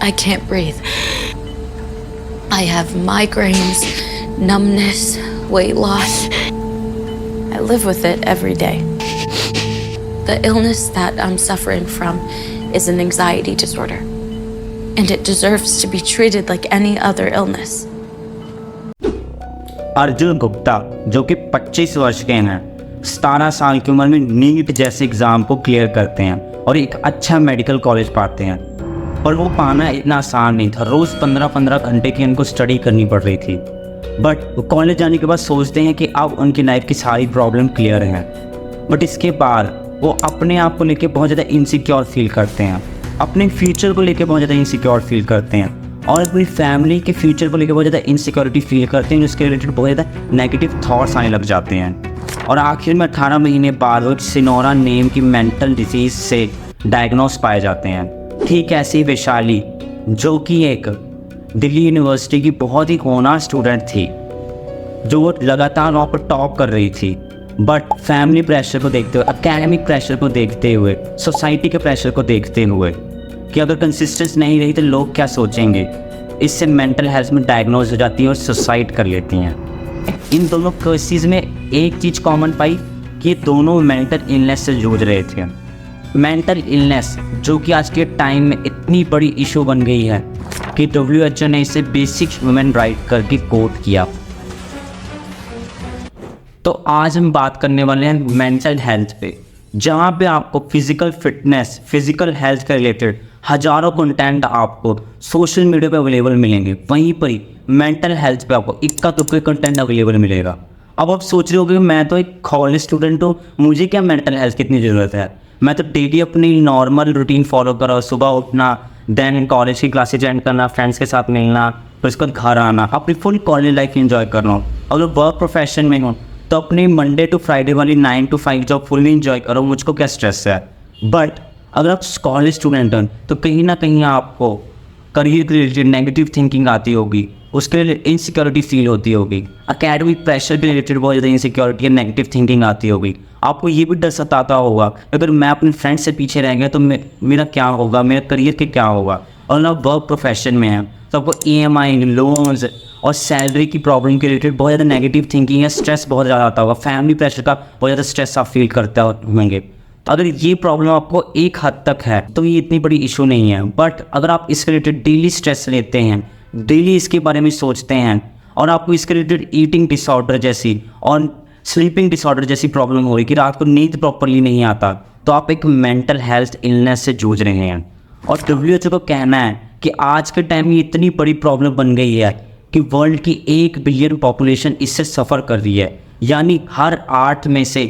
I can't breathe. I have migraines, numbness, weight loss. I live with it every day. The illness that I'm suffering from is an anxiety disorder, and it deserves to be treated like any other illness. Arjun Gupta जो कि 25 वर्ष के हैं, 17 साल की उम्र में NEET जैसे एग्ज़ाम को क्लियर करते हैं और एक अच्छा मेडिकल कॉलेज पाते हैं। और वो पाना इतना आसान नहीं था, रोज़ 15-15 घंटे की उनको स्टडी करनी पड़ रही थी। बट वो कॉलेज जाने के बाद सोचते हैं कि अब उनकी लाइफ की सारी प्रॉब्लम क्लियर हैं। बट इसके बाद वो अपने आप को लेके बहुत ज़्यादा इनसिक्योर फील करते हैं, अपने फ्यूचर को लेके बहुत ज़्यादा इनसिक्योर फील करते हैं और अपनी फैमिली के फ्यूचर को लेकर बहुत ज़्यादा इनसिक्योरिटी फील करते हैं, जिसके रिलेटेड बहुत ज़्यादा नेगेटिव थॉट्स आने लग जाते हैं। और आखिर में 18 महीने बाद वो सिनोरा नेम की मेंटल डिजीज़ से डायग्नोस पाए जाते हैं। ठीक ऐसी वैशाली जो कि एक दिल्ली यूनिवर्सिटी की बहुत ही होनहार स्टूडेंट थी, जो वो लगातार वहाँ पर टॉप कर रही थी, बट फैमिली प्रेशर को देखते हुए, एकेडमिक प्रेशर को देखते हुए, सोसाइटी के प्रेशर को देखते हुए कि अगर कंसिस्टेंस नहीं रही तो लोग क्या सोचेंगे, इससे मेंटल हेल्थ में डायग्नोज हो जाती है और सुसाइड कर लेती हैं। इन दोनों केसेस में एक चीज़ कॉमन पाई कि ये दोनों मेंटल इलनेस से जूझ रहे थे। मेंटल इलनेस जो कि आज के टाइम में इतनी बड़ी इशू बन गई है कि WHO ने इसे बेसिक ह्यूमन राइट करके कोट किया। तो आज हम बात करने वाले हैं मेंटल हेल्थ पे, जहाँ पे आपको फिजिकल फिटनेस, फिजिकल हेल्थ के रिलेटेड हज़ारों कंटेंट आपको सोशल मीडिया पे अवेलेबल मिलेंगे, वहीं पर ही मेंटल हेल्थ पे आपको इक्का दुक्का कंटेंट अवेलेबल मिलेगा। अब आप सोच रहे होगे मैं तो एक कॉलेज स्टूडेंट हूँ, मुझे क्या मेंटल हेल्थ की इतनी ज़रूरत है, मैं तो डेली अपनी नॉर्मल रूटीन फॉलो कर रहा हूँ, सुबह उठना, देन कॉलेज की क्लासेज अटेंड करना, फ्रेंड्स के साथ मिलना, फिर उसके बाद घर आना, अपनी फुल कॉलेज लाइफ इंजॉय कर रहा हूँ। अगर वर्क प्रोफेशन में हूँ तो अपनी मंडे टू फ्राइडे वाली 9 to 5 जॉब फुल्ली इंजॉय करो, मुझको क्या स्ट्रेस है। बट अगर आप कॉलेज स्टूडेंट हैं तो कहीं ना कहीं आपको करियर के रिलेटेड नेगेटिव थिंकिंग आती होगी, उसके लिए इनसिक्योरिटी फील होती होगी, एकेडमिक प्रेशर के रिलेटेड बहुत ज़्यादा इनसिक्योरिटी या नेगेटिव थिंकिंग आती होगी। आपको ये भी डर सताता होगा अगर मैं अपने फ्रेंड से पीछे रह गया तो मेरा क्या होगा, मेरा करियर के क्या होगा। और आप वर्क प्रोफेशन में हैं तो आपको EMI, लोन्स और सैलरी की प्रॉब्लम के रिलेटेड बहुत ज़्यादा नेगेटिव थिंकिंग या स्ट्रेस बहुत ज़्यादा आता होगा, फैमिली प्रेशर का बहुत ज़्यादा स्ट्रेस आप फील करते होंगे। तो अगर ये प्रॉब्लम आपको एक हद तक है तो ये इतनी बड़ी इशू नहीं है। बट अगर आप इसके रिलेटेड डेली स्ट्रेस लेते हैं, डेली इसके बारे में सोचते हैं और आपको इसके रिलेटेड ईटिंग डिसऑर्डर जैसी और स्लीपिंग डिसऑर्डर जैसी प्रॉब्लम हो रही कि रात को नींद प्रॉपरली नहीं आता, तो आप एक मेंटल हेल्थ इलनेस से जूझ रहे हैं। और WHO को कहना है कि आज के टाइम में इतनी बड़ी प्रॉब्लम बन गई है कि वर्ल्ड की 1 बिलियन पॉपुलेशन इससे सफ़र कर रही है, यानी हर 8 में से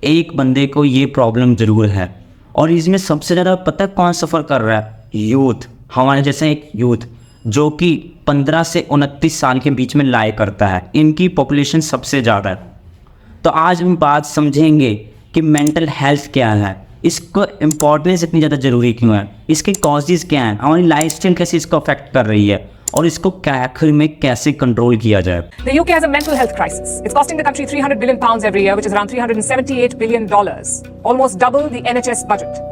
1 बंदे को ये प्रॉब्लम ज़रूर है। और इसमें सबसे ज़्यादा पता है कौन सफ़र कर रहा है? यूथ, हमारे जैसे एक यूथ जो कि 15 से 29 साल के बीच में लाया करता है, इनकी पॉपुलेशन सबसे ज़्यादा है। तो आज हम बात समझेंगे कि मेंटल हेल्थ क्या है, इसको इम्पोर्टेंस इतनी ज़्यादा ज़रूरी क्यों है, इसके कॉजेज़ क्या हैं, हमारी लाइफस्टाइल कैसे इसको अफेक्ट कर रही है और इसको आखिर में कैसे कंट्रोल किया जाए। The UK has a mental health crisis. It's costing the country £300 billion every year, which is around $378 billion, almost double the NHS budget.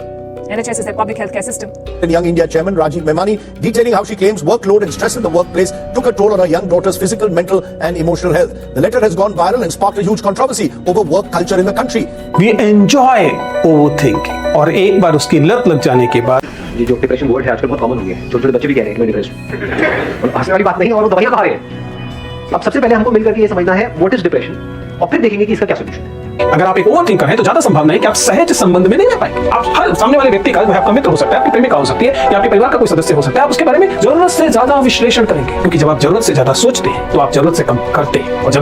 NHS is their public healthcare system. Young India chairman Rajiv Memani detailing how she claims workload and stress in the workplace took a toll on her young daughter's physical, mental and emotional health. The letter has gone viral and sparked a huge controversy over work culture in the country. We enjoy overthinking और एक बार उसकी लत लग जाने के बाद ये जो डिप्रेशन वर्ड है आजकल बहुत कॉमन हो गया है, छोटे छोटे बच्चे भी कह रहे हैं कि मैं डिप्रेशन, और हंसने वाली बात नहीं है और वो दवाइयां कहा रहे हैं। अब सबसे पहले हमको मिलकर के ये समझना है व्हाट इज डिप्रेशन और फिर देखेंगे कि इसका क्या सोल्यूशन है। अगर आप एक ओवरथिंकर हैं तो ज्यादा संभावना है कि आप सहज संबंध में नहीं रह पाएंगे। आप हर सामने वाले व्यक्ति का, वह आपका मित्र हो सकता है, आपकी प्रेमिका हो सकती है या आपके परिवार का कोई सदस्य हो सकता है, आप उसके बारे में जरूरत से ज्यादा विश्लेषण करेंगे, क्योंकि जब आप जरूरत से ज्यादा सोचते हैं तो आप जरूरत से कम करते हैं। और जब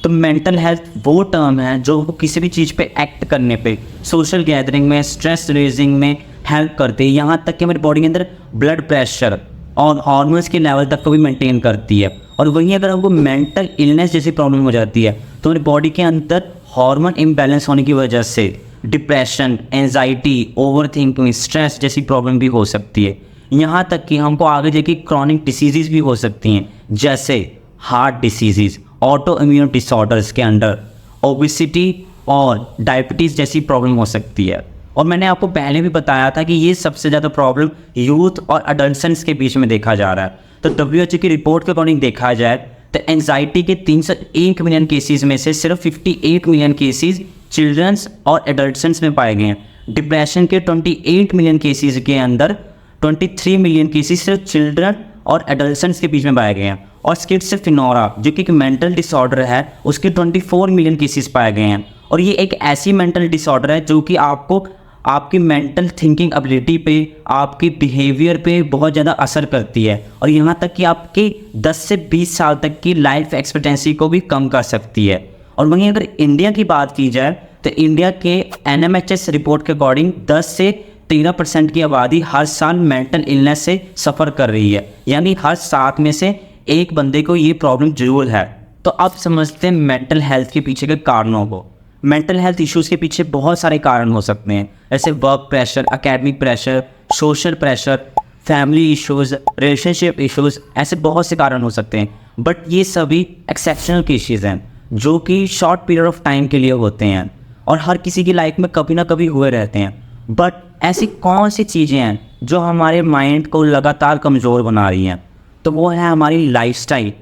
तो मेंटल हेल्थ वो टर्म है जो किसी भी चीज़ पे एक्ट करने पे, सोशल गैदरिंग में, स्ट्रेस रेजिंग में हेल्प करती है, यहाँ तक कि हमारी बॉडी के अंदर ब्लड प्रेशर और हार्मोन्स के लेवल तक को भी मेंटेन करती है। और वहीं अगर हमको मेंटल इलनेस जैसी प्रॉब्लम हो जाती है तो हमारी बॉडी के अंदर हार्मोन इम्बैलेंस होने की वजह से डिप्रेशन, एंजाइटी, ओवरथिंकिंग, स्ट्रेस जैसी प्रॉब्लम भी हो सकती है। यहाँ तक कि हमको आगे जाके क्रॉनिक डिसीज़ भी हो सकती हैं, जैसे heart disease, auto immune disorders के अंडर ओबेसिटी और डायबिटीज़ जैसी प्रॉब्लम हो सकती है। और मैंने आपको पहले भी बताया था कि ये सबसे ज़्यादा प्रॉब्लम यूथ और अडल्सेंट्स के बीच में देखा जा रहा है। तो WHO की रिपोर्ट के अकॉर्डिंग देखा जाए तो एंजाइटी के 301 मिलियन केसेस में से सिर्फ 58 मिलियन केसेस चिल्ड्रंस और एडल्सेंट्स में पाए गए हैं। डिप्रेशन के 28 मिलियन केसेस के अंदर 23 मिलियन केसेस सिर्फ चिल्ड्रन और एडल्सेंट्स के बीच में पाए गए हैं। और स्किज़ोफ्रेनिया जो कि एक मेंटल डिसऑर्डर है उसके 24 मिलियन केसेस पाए गए हैं। और ये एक ऐसी मेंटल डिसऑर्डर है जो कि आपको आपकी मेंटल थिंकिंग एबिलिटी पे, आपकी बिहेवियर पे बहुत ज़्यादा असर करती है और यहाँ तक कि आपकी 10 से 20 साल तक की लाइफ एक्सपेक्टेंसी को भी कम कर सकती है। और वहीं अगर इंडिया की बात की जाए तो इंडिया के NMHS रिपोर्ट के अकॉर्डिंग 10 से 13% की आबादी हर साल मेंटल इलनेस से सफ़र कर रही है, यानी हर 7 में से एक बंदे को ये प्रॉब्लम जरूर है। तो अब समझते हैं मेंटल हेल्थ के पीछे के कारणों को। मेंटल हेल्थ इश्यूज़ के पीछे बहुत सारे कारण हो सकते हैं, जैसे work pressure, academic pressure, social pressure, family issues, relationship issues, ऐसे बहुत से कारण हो सकते हैं। बट ये सभी एक्सेप्शनल केसेस हैं जो कि शॉर्ट पीरियड ऑफ टाइम के लिए होते हैं और हर किसी की लाइफ में कभी ना कभी हुए रहते हैं। बट ऐसी कौन सी चीज़ें हैं जो हमारे माइंड को लगातार कमज़ोर बना रही हैं? तो वो है हमारी लाइफस्टाइल।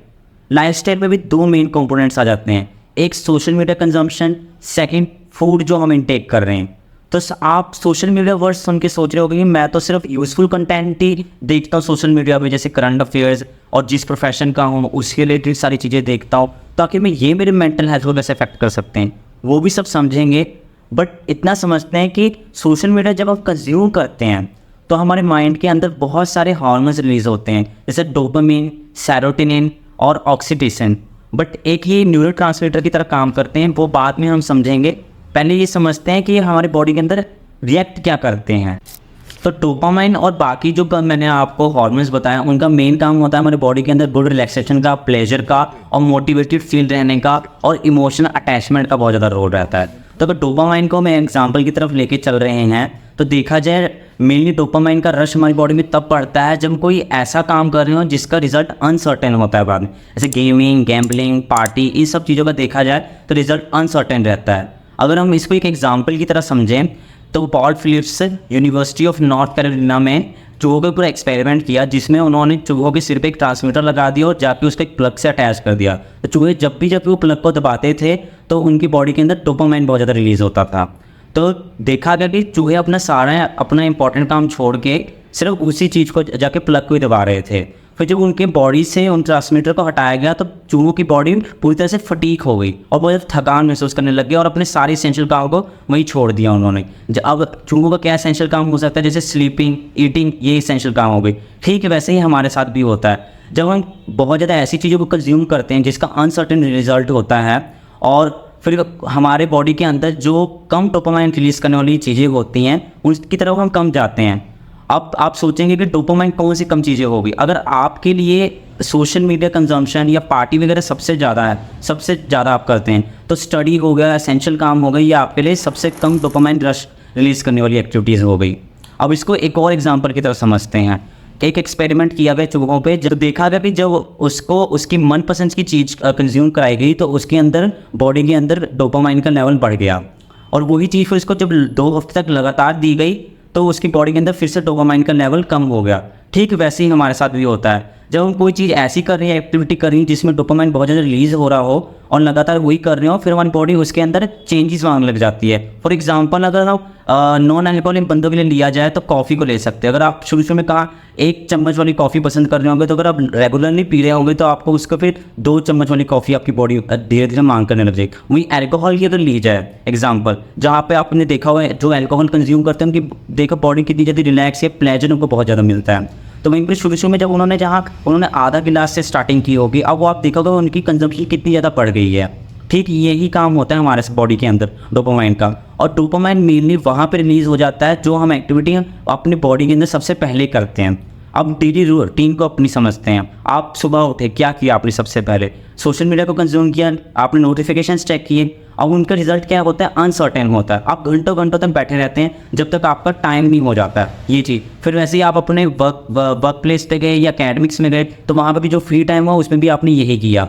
लाइफस्टाइल में भी 2 मेन कंपोनेंट्स आ जाते हैं, एक social media consumption, second food जो हम इनटेक कर रहे हैं। तो आप सोशल मीडिया वर्ड सुन के सोच रहे होगे कि मैं तो सिर्फ यूज़फुल कंटेंट ही देखता हूँ सोशल मीडिया पे, जैसे करंट अफेयर्स और जिस प्रोफेशन का हूँ उसके रिलेटेड सारी चीज़ें देखता हूँ, ताकि मैं ये मेरे मेंटल हेल्थ को कैसे अफेक्ट कर सकते हैं वो भी सब समझेंगे। बट इतना समझते हैं कि सोशल मीडिया जब हम कंज्यूम करते हैं तो हमारे माइंड के अंदर बहुत सारे हार्मोन्स रिलीज होते हैं, जैसे डोपामिन, सेरोटोनिन और ऑक्सीटोसिन। बट एक ही न्यूरोट्रांसमीटर की तरह काम करते हैं, वो बाद में हम समझेंगे। पहले ये समझते हैं कि ये हमारे बॉडी के अंदर रिएक्ट क्या करते हैं। तो डोपामाइन और बाकी जो मैंने आपको हार्मोन्स बताया उनका मेन काम होता है हमारे बॉडी के अंदर गुड रिलैक्सेशन का, प्लेजर का और मोटिवेटेड फील रहने का और इमोशनल अटैचमेंट का बहुत ज़्यादा रोल रहता है। तो अगर डोपामाइन को मैं एग्जाम्पल की तरफ लेके चल रहे हैं तो देखा जाए मेनली डोपामाइन का रश हमारी बॉडी में तब पड़ता है जब कोई ऐसा काम कर रहे हो जिसका रिजल्ट अनसर्टेन होता है बाद में, जैसे गेमिंग, गैम्बलिंग, पार्टी, इन सब चीज़ों का देखा जाए तो रिजल्ट अनसर्टेन रहता है। अगर हम इसको एक एग्जाम्पल की तरह समझें तो Paul Phillips University of North Carolina में चूहों के ऊपर एक्सपेरिमेंट किया, जिसमें उन्होंने चूहों के सिर पे एक ट्रांसमीटर लगा दिया और जाके उसको एक प्लग से अटैच कर दिया। तो चूहे जब भी वो प्लग को दबाते थे तो उनकी बॉडी के अंदर डोपामाइन बहुत ज़्यादा रिलीज होता था। तो देखा गया कि चूहे अपना इंपॉर्टेंट काम छोड़ के सिर्फ उसी चीज़ को जाके प्लग को ही दबा रहे थे। फिर जब उनके बॉडी से उन ट्रांसमीटर को हटाया गया तो चूहों की बॉडी पूरी तरह से फटीक हो गई और बहुत थकान महसूस करने लग गए और अपने सारे एसेंशियल काम को वहीं छोड़ दिया उन्होंने। अब चूहों का क्या एसेंशियल काम हो सकता है, जैसे स्लीपिंग, ईटिंग, ये एसेंशियल काम हो गई। ठीक है, वैसे ही हमारे साथ भी होता है। जब हम बहुत ज़्यादा ऐसी चीज़ों को कंज्यूम करते हैं जिसका अनसर्टेन रिजल्ट होता है और फिर हमारे बॉडी के अंदर जो कम डोपामाइन रिलीज करने वाली चीज़ें होती हैं उसकी तरफ हम कम जाते हैं। अब आप सोचेंगे कि डोपामाइन कौन सी कम चीज़ें होगी। अगर आपके लिए सोशल मीडिया कंजम्पशन या पार्टी वगैरह सबसे ज़्यादा है, सबसे ज़्यादा आप करते हैं, तो स्टडी हो गया, एसेंशियल काम हो गई, या आपके लिए सबसे कम डोपामाइन रश रिलीज़ करने वाली एक्टिविटीज़ हो गई। अब इसको एक और एग्जांपल की तरफ समझते हैं। एक एक्सपेरिमेंट किया गया चूहों पे, जब देखा गया कि जब उसको उसकी मनपसंद की चीज़ कंज्यूम कराई गई तो उसके अंदर बॉडी के अंदर डोपामाइन का लेवल बढ़ गया और वही चीज़ फिर उसको जब 2 हफ्ते तक लगातार दी गई तो उसकी बॉडी के अंदर फिर से डोपामाइन का लेवल कम हो गया। ठीक वैसे ही हमारे साथ भी होता है। जब हम कोई चीज़ ऐसी कर रहे हैं, एक्टिविटी कर रही है जिसमें डोपामाइन बहुत ज़्यादा रिलीज़ हो रहा हो और लगातार वही कर रहे हो, फिर हमारी बॉडी उसके अंदर चेंजेस मांगने लग जाती है। फॉर एग्जांपल अगर हम नॉन अल्कोहलिक बंदों के लिए लिया जाए तो कॉफ़ी को ले सकते हैं। अगर आप शुरू में कहा 1 चम्मच वाली कॉफ़ी पसंद कर रहे होंगे तो अगर आप रेगुलरली पी रहे होंगे तो आपको उसको फिर 2 चम्मच वाली कॉफ़ी आपकी बॉडी धीरे धीरे मांग करने लग जाएगी। वहीं अल्कोहल की अगर ली जाए एग्जाम्पल, जहाँ पे आपने देखा हुआ है जो अल्कोहल कंज्यूम करते हैं उनकी देखो बॉडी कितनी जल्दी रिलैक्स या प्लेजर उनको बहुत ज़्यादा मिलता है। तो वहीं पर शुरू में जब उन्होंने आधा गिलास से स्टार्टिंग की होगी, अब वो आप देखोगे उनकी कंजम्पशन कितनी ज़्यादा बढ़ गई है। ठीक यही काम होता है हमारे बॉडी के अंदर डोपामाइन का। और डोपामाइन मेनली वहाँ पर रिलीज़ हो जाता है जो हम एक्टिविटी अपनी बॉडी के अंदर सबसे पहले करते हैं। अब डेली रूटीन को अपनी समझते हैं। आप सुबह उठे, क्या किया आपने? सबसे पहले सोशल मीडिया को कंज्यूम किया, आपने नोटिफिकेशन चेक किए। अब उनका रिजल्ट क्या होता है? अनसर्टेन होता है। आप घंटों घंटों तक बैठे रहते हैं जब तक आपका टाइम नहीं हो जाता है ये चीज़। फिर वैसे ही आप अपने वर्क प्लेस पे गए या अकेडमिक्स में गए तो वहाँ पर भी जो फ्री टाइम हुआ उसमें भी आपने यही किया।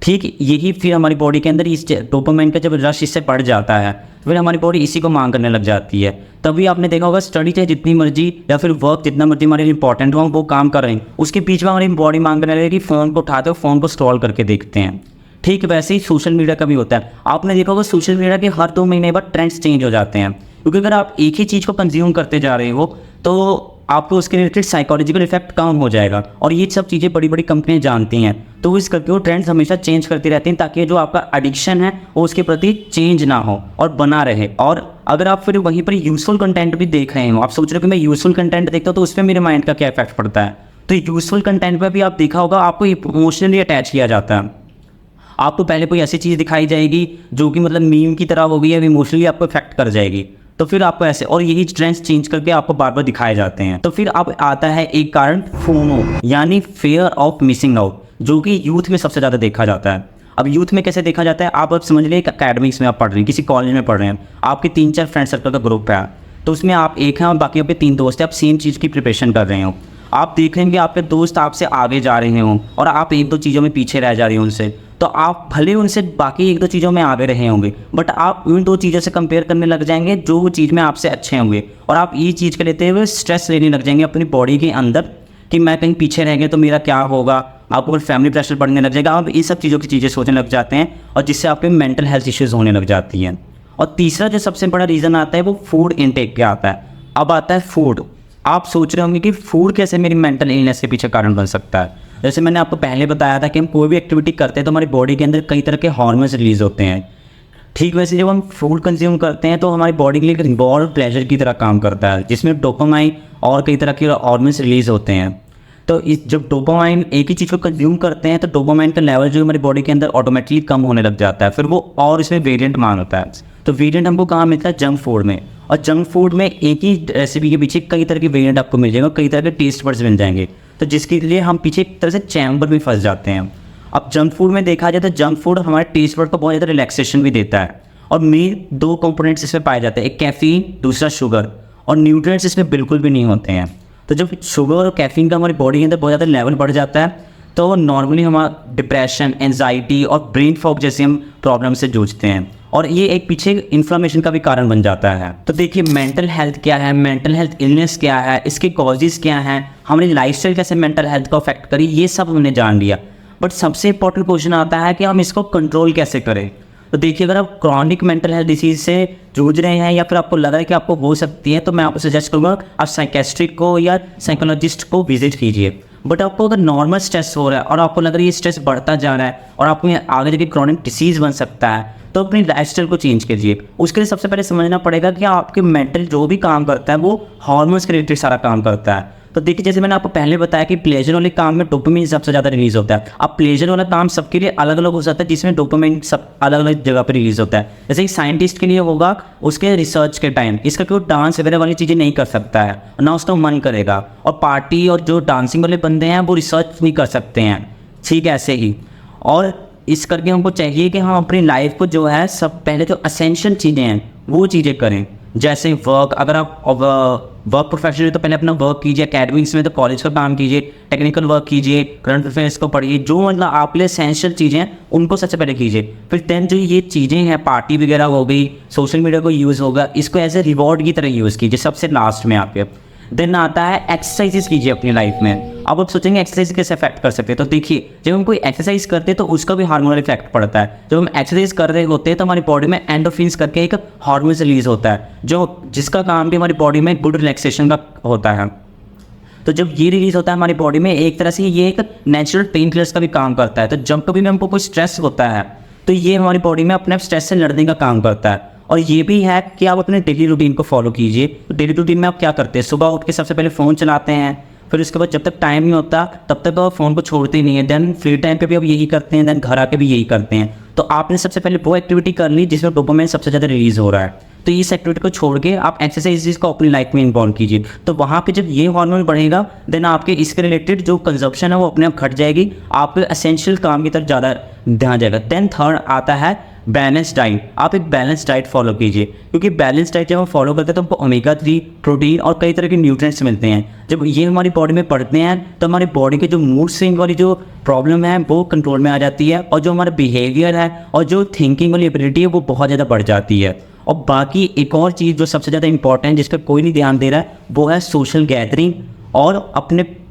ठीक यही फिर हमारी बॉडी के अंदर इस डोपामाइन का जब रश इससे बढ़ जाता है फिर हमारी बॉडी इसी को मांग करने लग जाती है। तभी आपने देखा होगा स्टडी चाहे जितनी मर्जी या फिर वर्क जितना मर्जी हमारे लिए इंपॉर्टेंट हो हम वो काम कर रहे हैं, उसके बीच में हमारी बॉडी मांग करने लगेगी फ़ोन को उठाते हो फ़ोन को स्क्रॉल करके देखते हैं। ठीक वैसे ही सोशल मीडिया का भी होता है। आपने देखा होगा सोशल मीडिया के हर 2 महीने बाद ट्रेंड्स चेंज हो जाते हैं, क्योंकि अगर आप एक ही चीज़ को कंज्यूम करते जा रहे हो तो आपको उसके रिलेटेड साइकोलॉजिकल इफेक्ट कम हो जाएगा। और ये सब चीज़ें बड़ी बड़ी कंपनियां जानती हैं, तो इस करके वो ट्रेंड्स हमेशा चेंज करती रहती हैं ताकि जो आपका एडिक्शन है वो उसके प्रति चेंज ना हो और बना रहे। और अगर आप फिर वहीं पर यूजफुल कंटेंट भी देख रहे हो, आप सोच रहे हो कि मैं यूजफुल कंटेंट देखता हूँ तो उस पर मेरे माइंड का क्या इफेक्ट पड़ता है, तो यूजफुल कंटेंट पर भी आप देखा होगा आपको इमोशनली अटैच किया जाता है। आपको पहले कोई ऐसी चीज़ दिखाई जाएगी जो कि मतलब मीम की तरह होगी या इमोशनली आपको इफेक्ट कर जाएगी, तो फिर आपको ऐसे और यही ट्रेंड्स चेंज करके आपको बार बार दिखाए जाते हैं। तो फिर अब आता है एक कारण फोमो यानी फियर ऑफ मिसिंग आउट, जो कि यूथ में सबसे ज़्यादा देखा जाता है। अब यूथ में कैसे देखा जाता है, आप समझ लीजिए अकेडमिक्स में आप पढ़ रहे हैं, किसी कॉलेज में पढ़ रहे हैं, आपके 3-4 फ्रेंड सर्कल का ग्रुप है, तो उसमें आप एक हैं और बाकी आपके 3 दोस्त हैं, आप सेम चीज़ की प्रिपरेशन कर रहे हो। आप देख लेंगे आपके दोस्त आपसे आगे जा रहे हों और आप 1-2 चीज़ों में पीछे रह जा रहे हो उनसे, तो आप भले उनसे बाकी 1-2 चीज़ों में आगे रहे होंगे बट आप उन 2 चीज़ों से कंपेयर करने लग जाएंगे जो वो चीज़ में आपसे अच्छे होंगे, और आप ये चीज़ के लेते हुए स्ट्रेस लेने लग जाएंगे अपनी बॉडी के अंदर कि मैं कहीं पीछे रह गया तो मेरा क्या होगा। आपको फैमिली प्रेशर बढ़ने लग जाएगा, आप ये सब चीज़ों की चीज़ें सोचने लग जाते हैं और जिससे आपके मेंटल हेल्थ इश्यूज़ होने लग जाती हैं। और तीसरा जो सबसे बड़ा रीज़न आता है वो फूड इनटेक का आता है। अब आता है फूड। आप सोच रहे होंगे कि फूड कैसे मेरी मेंटल इलनेस के पीछे कारण बन सकता है। जैसे मैंने आपको पहले बताया था कि हम कोई भी एक्टिविटी करते हैं तो हमारी बॉडी के अंदर कई तरह के हार्मोन्स रिलीज होते हैं। ठीक वैसे जब हम फूड कंज्यूम करते हैं तो हमारी बॉडी के लिए एक रिवॉर्ड प्लेजर की तरह काम करता है, जिसमें डोपामाइन और कई तरह के हार्मोन्स रिलीज होते हैं। तो इस जब डोपामाइन एक ही चीज़ को कंज्यूम करते हैं तो डोपामाइन का लेवल जो हमारी बॉडी के अंदर ऑटोमेटिकली कम होने लग जाता है, फिर वो और इसमें वेरिएंट मान होता है। तो वेरिएंट हमको कहाँ मिलता है, जंक फूड में। और जंक फूड में एक ही रेसिपी के पीछे कई तरह के वेरिएंट आपको मिल जाएगा, कई तरह के टेस्ट बड्स मिल जाएंगे, तो जिसके लिए हम पीछे एक तरह से चैम्बर में फंस जाते हैं। अब जंक फूड में देखा जाए तो जंक फूड हमारे टेस्ट बड को बहुत ज़्यादा रिलैक्सेशन भी देता है, और मेन 2 कंपोनेंट्स इसमें पाए जाते हैं, एक कैफीन दूसरा शुगर, और न्यूट्रिएंट्स इसमें बिल्कुल भी नहीं होते हैं। तो जब शुगर और कैफीन का हमारी बॉडी के अंदर बहुत ज़्यादा लेवल बढ़ जाता है तो नॉर्मली हमारा डिप्रेशन, एंजाइटी और ब्रेन फॉग जैसे हम प्रॉब्लम से जूझते हैं, और ये एक पीछे इन्फ्लेमेशन का भी कारण बन जाता है। तो देखिए मेंटल हेल्थ क्या है, मेंटल हेल्थ इलनेस क्या है, इसके कॉजेज़ क्या हैं, हमारी लाइफस्टाइल कैसे मेंटल हेल्थ को अफेक्ट करी, ये सब हमने जान लिया। बट सबसे इंपॉर्टेंट क्वेश्चन आता है कि हम इसको कंट्रोल कैसे करें। तो देखिए अगर आप क्रॉनिक मेंटल हेल्थ डिसीज से जूझ रहे हैं या फिर आपको लग रहा है कि आपको हो सकती है, तो मैं आपको सजेस्ट करूँगा आप साइकेट्रिस्ट को या साइकोलॉजिस्ट को विजिट कीजिए। बट आपको अगर नॉर्मल स्ट्रेस हो रहा है और आपको लग रहा है ये स्ट्रेस बढ़ता जा रहा है और आपको आगे जाके क्रॉनिक डिसीज़ बन सकता है, तो अपनी लाइफस्टाइल को चेंज कीजिए। उसके लिए सबसे पहले समझना पड़ेगा कि आपके मेंटल जो भी काम करता है वो हार्मोन्स के रिलेटेड सारा काम करता है। तो देखिए जैसे मैंने आपको पहले बताया कि प्लेजर वाले काम में डोपामाइन सबसे ज़्यादा रिलीज होता है। अब प्लेजर वाला काम सबके लिए अलग अलग हो सकता है, जिसमें डोपामाइन सब अलग अलग जगह पर रिलीज होता है। जैसे कि साइंटिस्ट के लिए होगा उसके रिसर्च के टाइम, इसका कोई डांस वगैरह वाली चीज़ें नहीं कर सकता है, ना उसका मन करेगा। और पार्टी और जो डांसिंग वाले बंदे हैं वो रिसर्च नहीं कर सकते हैं, ठीक ऐसे ही। और इस करके हमको चाहिए कि हम अपनी लाइफ को जो है सब पहले जो असेंशियल चीज़ें हैं वो चीज़ें करें। जैसे वर्क, अगर आप वर्क प्रोफेशनल है तो पहले अपना वर्क कीजिए, एकेडमिक्स में तो कॉलेज का काम कीजिए, टेक्निकल वर्क कीजिए, करंट अफेयर्स को पढ़िए, जो मतलब आप लिए एसेंशियल चीज़ें हैं उनको सबसे पहले कीजिए। फिर देन जो ये चीज़ें हैं पार्टी वगैरह हो गई, सोशल मीडिया को यूज़ होगा, इसको एज ए रिवॉर्ड की तरह यूज़ कीजिए सबसे लास्ट में आपके। देन आता है एक्सरसाइजेस कीजिए अपनी लाइफ में। अब आप सोचेंगे एक्सरसाइज कैसे अफेक्ट कर सकते हैं, तो देखिए जब हम कोई एक्सरसाइज करते हैं तो उसका भी हार्मोनल इफेक्ट पड़ता है। जब हम एक्सरसाइज कर रहे होते हैं तो हमारी बॉडी में एंडोर्फिन्स करके एक हार्मोन रिलीज होता है, जो जिसका काम भी हमारी बॉडी में गुड रिलैक्सेशन का होता है। तो जब ये रिलीज होता है हमारी बॉडी में, एक तरह से ये एक नेचुरल पेन किलर्स का भी काम करता है। तो जब कभी भी हमको कोई स्ट्रेस होता है तो ये हमारी बॉडी में अपने स्ट्रेस से लड़ने का काम करता है। और ये भी है कि आप अपने डेली रूटीन को फॉलो कीजिए। तो डेली रूटीन में आप क्या करते हैं, सुबह उठ के सबसे पहले फ़ोन चलाते हैं, फिर उसके बाद जब तक टाइम नहीं होता तब तक आप फ़ोन को छोड़ते ही नहीं है। देन फ्री टाइम पे भी आप यही करते हैं, देन घर आके भी यही करते हैं। तो आपने सबसे पहले वो एक्टिविटी कर ली जिसमें डोपामाइन सबसे ज़्यादा रिलीज़ हो रहा है। तो इस एक्टिविटी को छोड़ के आप एक्सरसाइजेस को अपनी लाइफ में इन्वॉल्व कीजिए। तो वहाँ पे जब ये हार्मोन बढ़ेगा देन आपके इसके रिलेटेड जो कंजप्शन है वो अपने आप घट जाएगी, आप एसेंशियल काम की तरफ ज़्यादा ध्यान जाएगा। देन थर्ड आता है बैलेंस डाइट, आप एक बैलेंस डाइट फॉलो कीजिए, क्योंकि बैलेंस डाइट जब हम फॉलो करते हैं तो हमको ओमेगा 3 प्रोटीन और कई तरह के न्यूट्रिएंट्स मिलते हैं। जब ये हमारी बॉडी में पड़ते हैं तो हमारी बॉडी के जो मूड स्विंग वाली जो प्रॉब्लम है वो कंट्रोल में आ जाती है, और जो हमारा बिहेवियर है और जो थिंकिंग वाली एबिलिटी है वो बहुत ज़्यादा बढ़ जाती है। और बाकी एक और चीज़ जो सबसे ज़्यादा इंपॉर्टेंट, जिसका कोई नहीं ध्यान दे रहा है, वो है सोशल गैदरिंग। और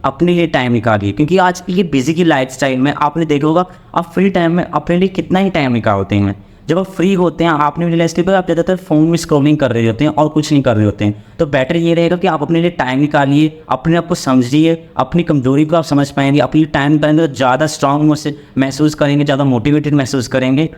अपने लिए टाइम निकालिए, क्योंकि आज की ये बिजी की लाइफस्टाइल में आपने देखा होगा आप फ्री टाइम में अपने लिए कितना ही टाइम निकालते हैं। जब आप फ्री होते हैं आपने रियलाइज किया आप ज़्यादातर फ़ोन में स्क्रॉलिंग कर रहे होते हैं और कुछ नहीं कर रहे होते हैं। तो बेटर ये रहेगा कि आप अपने लिए टाइम निकालिए, अपने आप को समझिए, अपनी कमजोरी को आप समझ पाएंगे, अपने लिए टाइम निकालेंगे तो ज़्यादा स्ट्रांग महसूस करेंगे, ज़्यादा मोटिवेटेड महसूस करेंगे।